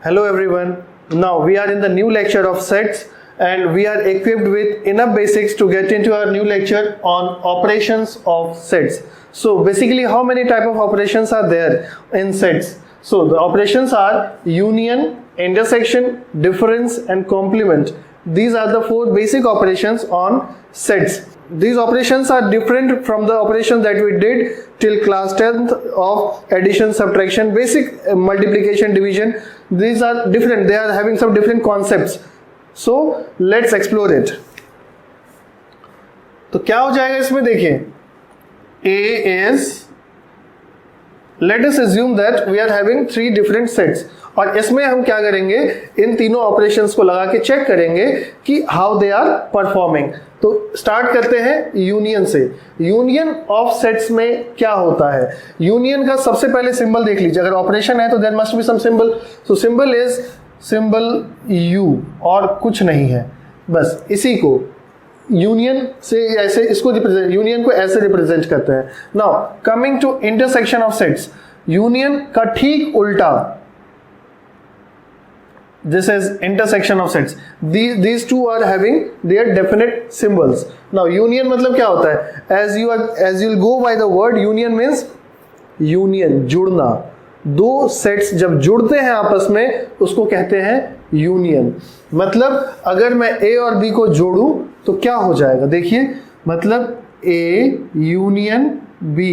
Hello everyone. Now we are in the new lecture of sets and we are equipped with enough basics to get into our new lecture on operations of sets. So basically how many type of operations are there in sets? So the operations are union, intersection, difference and complement. These are the four basic operations on sets. These operations are different from the operations that we did till class 10th of addition, subtraction, basic multiplication, division. These are different. They are having some different concepts. So let's explore it. तो क्या हो जाएगा इसमें देखिए, A is, let us assume that we are having three different sets और इसमें हम क्या करेंगे, इन तीनों ऑपरेशंस को लगा के चेक करेंगे कि हाउ दे आर परफॉर्मिंग. तो स्टार्ट करते हैं यूनियन से. यूनियन ऑफ सेट्स में क्या होता है, यूनियन का सबसे पहले सिंबल देख लीजिए. अगर ऑपरेशन है तो there must be some symbol. So symbol is symbol U और कुछ नहीं है, बस इसी को यूनियन से ऐसे इसको रिप्रेजेंट, यूनियन को ऐसे रिप्रेजेंट करते हैं. Now coming to intersection of sets, union का ठीक उल्टा, this is intersection of sets. These two are having their definite symbols. Now union मतलब क्या होता है, as you'll go by the word union means union, जुड़ना. दो सेट्स जब जुड़ते हैं आपस में उसको कहते हैं यूनियन. मतलब अगर मैं A और B को जोड़ूं तो क्या हो जाएगा, देखिए मतलब A यूनियन B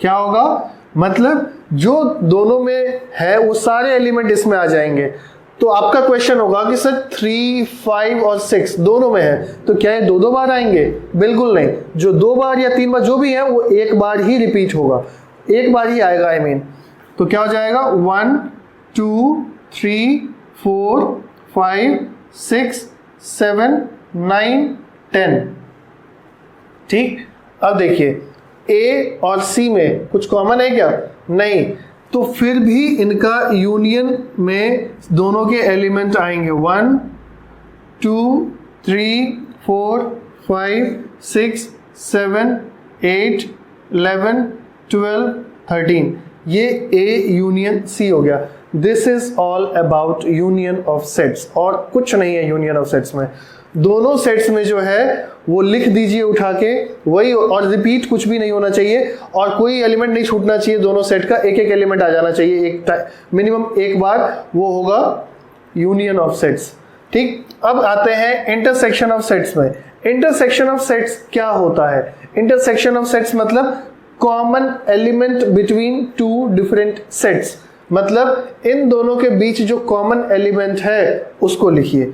क्या होगा, मतलब जो दोनों में है वो सारे एलिमेंट इसमें आ जाएंगे. तो आपका क्वेश्चन होगा कि सर 3, 5 और 6 दोनों में है तो क्या ये दो बार आएंगे, बिल्कुल नहीं. जो 2 बार या 3 बार जो भी है वो एक बार ही रिपीट होगा, एक बार ही आएगा. आई मीन तो क्या हो जाएगा 1, 2, 3, 4, 5, 6, 7, 9, 10. ठीक, अब देखिए A और C में कुछ कॉमन है क्या, नहीं. तो फिर भी इनका यूनियन में दोनों के एलिमेंट आएंगे 1, 2, 3, 4, 5, 6, 7, 8, 11, 12, 13. ये A यूनियन C हो गया. This is all about union of sets और कुछ नहीं है यूनियन ऑफ सेट्स में. दोनों सेट्स में जो है वो लिख दीजिए उठा के वही, और रिपीट कुछ भी नहीं होना चाहिए और कोई एलिमेंट नहीं छूटना चाहिए. दोनों सेट का एक एक एलिमेंट आ जाना चाहिए, एक मिनिमम एक बार, वो होगा यूनियन ऑफ सेट्स. ठीक, अब आते हैं इंटरसेक्शन ऑफ सेट्स में. इंटरसेक्शन ऑफ सेट्स क्या होता है, इंटरसेक्शन ऑफ सेट्स मतलब common element between two different sets. मतलब इन दोनों के बीच जो कॉमन एलिमेंट है उसको लिखिए.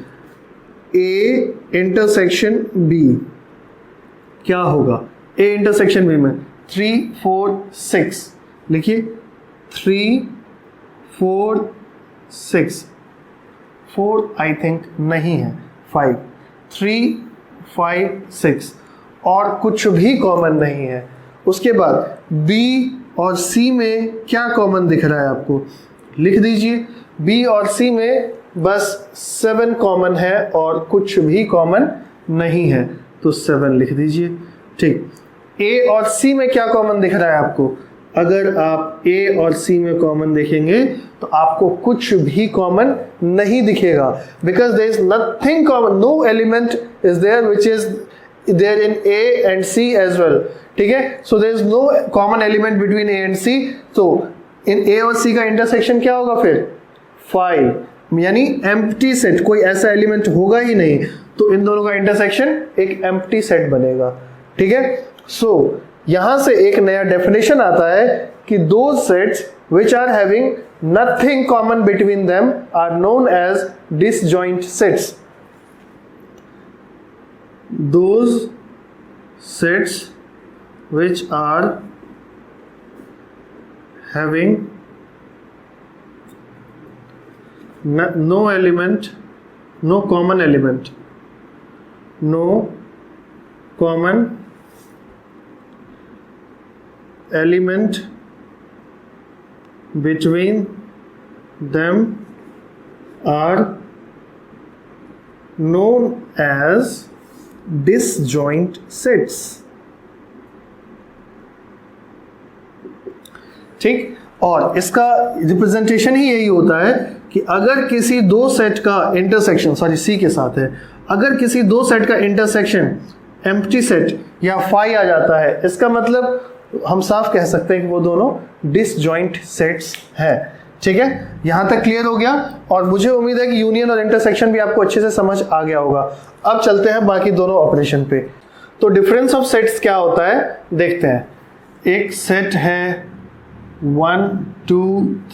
A इंटरसेक्शन B क्या होगा, A इंटरसेक्शन B में 3, 4, 6 लिखिए. 3, 4, 6, 4 आई थिंक नहीं है, 5, 3, 5, 6 और कुछ भी कॉमन नहीं है. उसके बाद B और C में क्या कॉमन दिख रहा है आपको, लिख दीजिए. B और C में बस 7 कॉमन है और कुछ भी कॉमन नहीं है, तो 7 लिख दीजिए. ठीक, A और C में क्या कॉमन दिख रहा है आपको, अगर आप A और C में कॉमन देखेंगे तो आपको कुछ भी कॉमन नहीं दिखेगा, because there is nothing common, no element is there which is there in A and C as well. ठीक है, so there is no common element between A and C. तो इन A और C का intersection क्या होगा फिर 5, यानी एम्प्टी सेट, कोई ऐसा एलिमेंट होगा ही नहीं, तो इन दोनों का इंटरसेक्शन एक एम्प्टी सेट बनेगा. ठीक है, सो यहां से एक नया डेफिनेशन आता है कि दो sets which are having nothing common between them are known as disjoint sets. Those sets which are having no element, no common element, no common element between them are known as disjoint sets. ठीक, और इसका representation ही यही होता है कि अगर किसी दो सेट का इंटरसेक्शन, सॉरी सी के साथ है, अगर किसी दो सेट का इंटरसेक्शन एम्प्टी सेट या फाई आ जाता है, इसका मतलब हम साफ कह सकते हैं कि वो दोनों डिसजॉइंट सेट्स हैं। ठीक है, यहां तक क्लियर हो गया और मुझे उम्मीद है कि यूनियन और इंटरसेक्शन भी आपको अच्छे से समझ आ गया होगा। अब चलते हैं बाकी दोनों ऑपरेशन पे। तो डिफरेंस ऑफ सेट्स क्या होता है देखते हैं। एक सेट है 1 2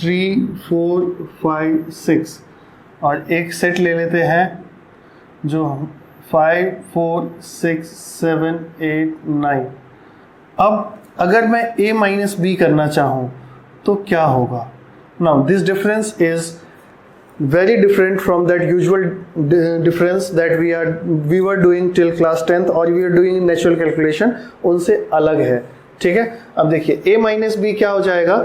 3 4 5 6 और एक सेट ले लेते हैं जो 5 4 6 7 8 9। अब अगर मैं a माइनस बी करना चाहूँ तो क्या होगा? Now this difference is very different from that usual difference that we were doing till class 10th और we were doing natural calculation, उनसे अलग है। ठीक है, अब देखिए a माइनस बी क्या हो जाएगा,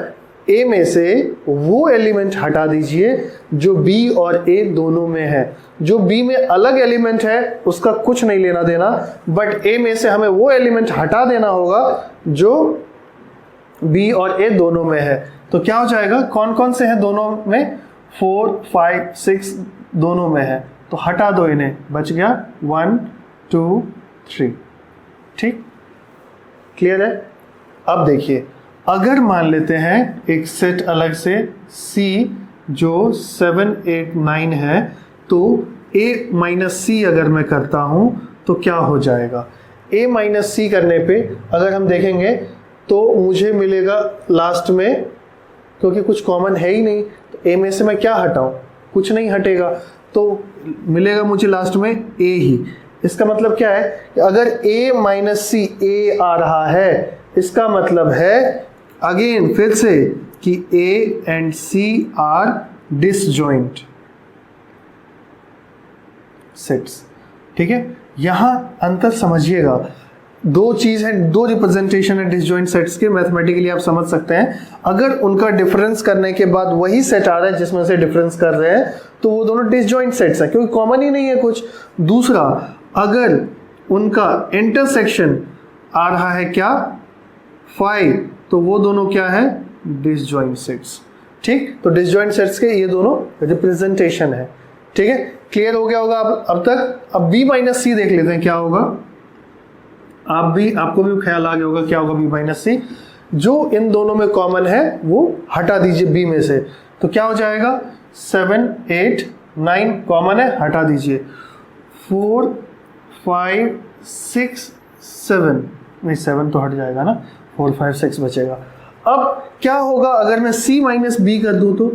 a में से वो एलिमेंट हटा दीजिए जो b और a दोनों में है। जो b में अलग एलिमेंट है उसका कुछ नहीं लेना देना, बट a में से हमें वो एलिमेंट हटा देना होगा जो b और a दोनों में है। तो क्या हो जाएगा, कौन कौन से हैं दोनों में? 4 5 6 दोनों में है, तो हटा दो इन्हें, बच गया 1 2 3। ठीक, क्लियर है? अब देखिए, अगर मान लेते हैं एक सेट अलग से C जो 7 8 9 है, तो A माइनस C अगर मैं करता हूं तो क्या हो जाएगा? A माइनस C करने पे अगर हम देखेंगे तो मुझे मिलेगा लास्ट में, क्योंकि कुछ कॉमन है ही नहीं, तो A में से मैं क्या हटाऊं? कुछ नहीं हटेगा, तो मिलेगा मुझे लास्ट में A ही। इसका मतलब क्या है कि अगर A माइनस C A आ रहा है, इसका मतलब है अगेन फिर से कि A and C are disjoint sets. ठीक है, यहां अंतर समझिएगा, दो चीज है, दो रिप्रेजेंटेशन है डिसजॉइंट सेट्स के, मैथमेटिकली आप समझ सकते हैं। अगर उनका डिफरेंस करने के बाद वही सेट आ रहा है जिसमें से डिफरेंस कर रहे हैं, तो वो दोनों डिसजॉइंट सेट्स हैं, क्योंकि कॉमन ही नहीं है कुछ। दूसरा, अगर उनका इंटरसेक्शन आ रहा है क्या, 5, तो वो दोनों क्या है, डिसजॉइंट सेट्स। ठीक, तो डिसजॉइंट सेट्स के ये दोनों रिप्रेजेंटेशन है। ठीक है, क्लियर हो गया होगा अब तक। अब b माइनस सी देख लेते हैं क्या होगा। आपको भी ख्याल आ गया होगा क्या होगा b माइनस सी। जो इन दोनों में कॉमन है वो हटा दीजिए b में से, तो क्या हो जाएगा, 7 8 9 कॉमन है, हटा दीजिए। 4 5 6 7, नहीं 7 तो हट जाएगा ना, 4 5 6 बचेगा। अब क्या होगा अगर मैं c माइनस बी कर दूं तो?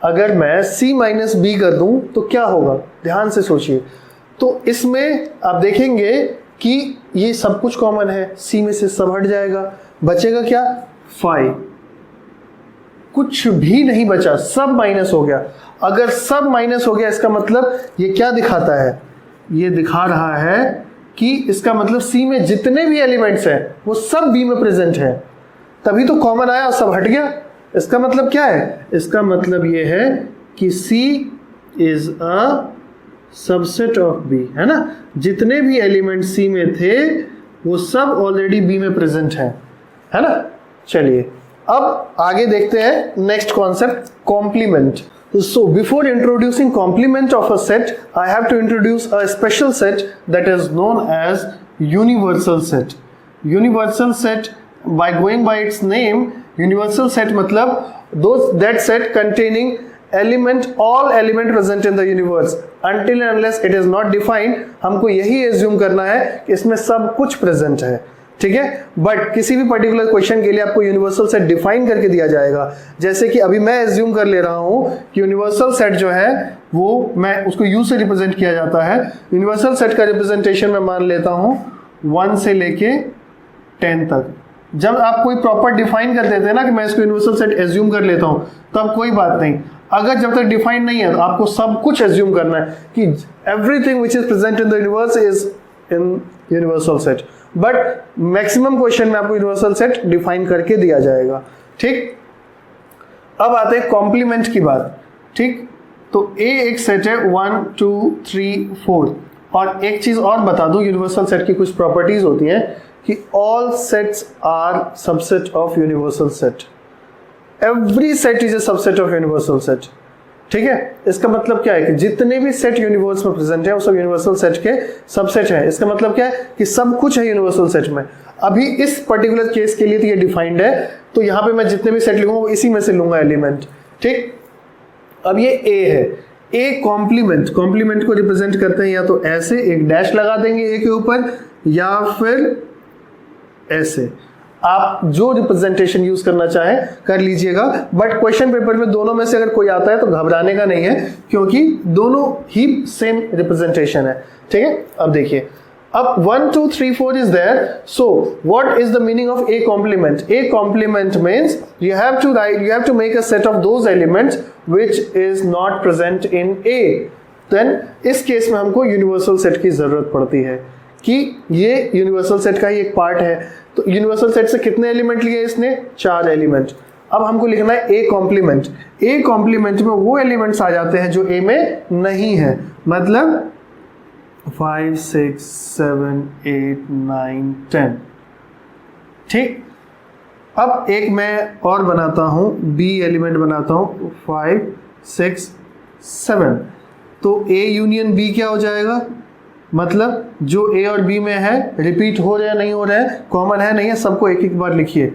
अगर मैं c माइनस बी कर दूं तो क्या होगा, ध्यान से सोचिए। तो इसमें आप देखेंगे कि ये सब कुछ कॉमन है, C में से सब हट जाएगा, बचेगा क्या, 5। कुछ भी नहीं बचा, सब माइनस हो गया। अगर सब माइनस हो गया, इसका मतलब ये क्या दिखाता है, ये दिखा रहा है कि इसका मतलब C में जितने भी एलिमेंट्स हैं वो सब B में प्रेजेंट है, तभी तो कॉमन आया और सब हट गया। इसका मतलब क्या है, इसका मतलब ये है कि C is a subset of B, है ना। जितने भी एलिमेंट C में थे वो सब ऑलरेडी B में प्रेजेंट है ना। चलिए अब आगे देखते हैं next concept, complement. So before introducing complement of a set, I have to introduce a special set that is known as universal set. Universal set, by going by its name, universal set मतलब that set containing all element present in the universe until and unless it is not defined। हमको यही assume करना है कि इसमें सब कुछ present है, ठीक है। बट किसी भी पर्टिकुलर क्वेश्चन के लिए आपको यूनिवर्सल सेट डिफाइन करके दिया जाएगा। जैसे कि अभी मैं एज्यूम कर ले रहा हूं कि यूनिवर्सल सेट जो है वो मैं उसको यू से रिप्रेजेंट किया जाता है। यूनिवर्सल सेट का रिप्रेजेंटेशन मैं मान लेता हूं 1 से लेके 10 तक। जब आप कोई प्रॉपर डिफाइन कर देते हैं ना कि मैं इसको यूनिवर्सल सेट एज्यूम कर लेता हूं, तब कोई बात नहीं। अगर जब तक डिफाइन नहीं है तो आपको सब कुछ एज्यूम करना है कि everything which is present in the universe is in universal set. But maximum question में आपको यूनिवर्सल सेट डिफाइन करके दिया जाएगा, ठीक। अब आते हैं कॉम्प्लीमेंट की बात, ठीक। तो ए एक सेट है 1 2 3 4। और एक चीज और बता दूं, यूनिवर्सल सेट की कुछ प्रॉपर्टीज होती हैं कि all sets are subset of universal set. Every set is a subset of universal set. ठीक है, इसका मतलब क्या है कि जितने भी सेट यूनिवर्स में प्रेजेंट है वो सब यूनिवर्सल सेट के सबसेट है। इसका मतलब क्या है कि सब कुछ है यूनिवर्सल सेट में। अभी इस पर्टिकुलर केस के लिए तो ये डिफाइंड है, तो यहाँ पे मैं जितने भी सेट लूंगा वो इसी में से लूंगा एलिमेंट। ठीक, अब ये ए है, ए कॉम्प्लीमेंट, कॉम्प्लीमेंट को रिप्रेजेंट करते हैं या तो ऐसे एक डैश लगा देंगे ए के ऊपर, या फिर ऐसे, आप जो रिप्रेजेंटेशन यूज करना चाहें कर लीजिएगा। बट क्वेश्चन पेपर में दोनों में से अगर कोई आता है तो घबराने का नहीं है, क्योंकि दोनों ही सेम रिप्रेजेंटेशन है। ठीक है, अब देखिए, अब 1 2 3 4 is there, so what is the meaning of a complement? A complement means you have to make a set of those elements which is not present in A. Then इस case में हमको universal set की जरूरत पड़ती है कि ये universal set का ही एक पार्ट है। तो यूनिवर्सल सेट से कितने एलिमेंट लिए इसने? 4 एलिमेंट। अब हमको लिखना है ए कॉम्प्लीमेंट। ए कॉम्प्लीमेंट में वो एलिमेंट्स आ जाते हैं जो ए में नहीं है, मतलब 5 6 7 8 9 10। ठीक, अब एक मैं और बनाता हूं, बी एलिमेंट बनाता हूं, 5 6 7। तो ए यूनियन बी क्या हो जाएगा? मतलब जो ए और बी में है रिपीट हो रहा है नहीं हो रहा है, कॉमन है नहीं है, सबको एक एक बार लिखिए।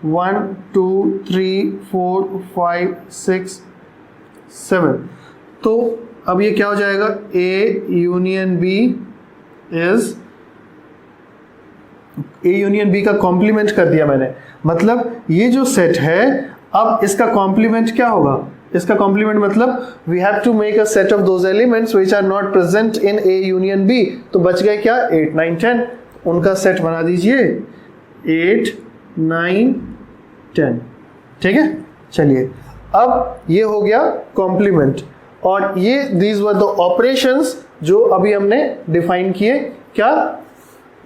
1 2 3 4 5 6 7। तो अब ये क्या हो जाएगा? A union B is, A union B का कॉम्प्लीमेंट कर दिया मैंने, मतलब ये जो सेट है अब इसका कॉम्प्लीमेंट क्या होगा? इसका कॉम्प्लीमेंट मतलब we have to make a set of those elements which are not present in A union B. तो बच गए क्या? 8 9 10, उनका सेट बना दीजिए 8 9 10। ठीक है, चलिए अब ये हो गया कॉम्प्लीमेंट, और ये दीज वर द ऑपरेशंस जो अभी हमने डिफाइन किए। क्या?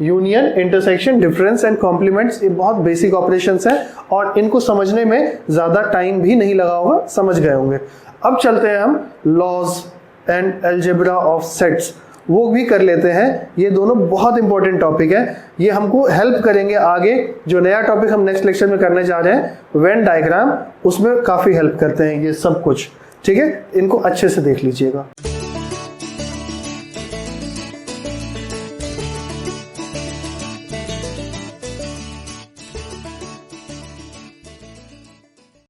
Union, intersection, difference and complements. ये बहुत बेसिक ऑपरेशंस हैं और इनको समझने में ज़्यादा टाइम भी नहीं लगा होगा, समझ गए होंगे। अब चलते हैं हम laws and algebra of sets, वो भी कर लेते हैं। ये दोनों बहुत इंपॉर्टेंट टॉपिक है, ये हमको हेल्प करेंगे आगे। जो नया टॉपिक हम नेक्स्ट लेक्चर में करने जा रहे हैं वेन डायग्राम, उसमें काफ़ी हेल्प करते हैं ये सब कुछ। ठीक है, इनको अच्छे से देख लीजिएगा।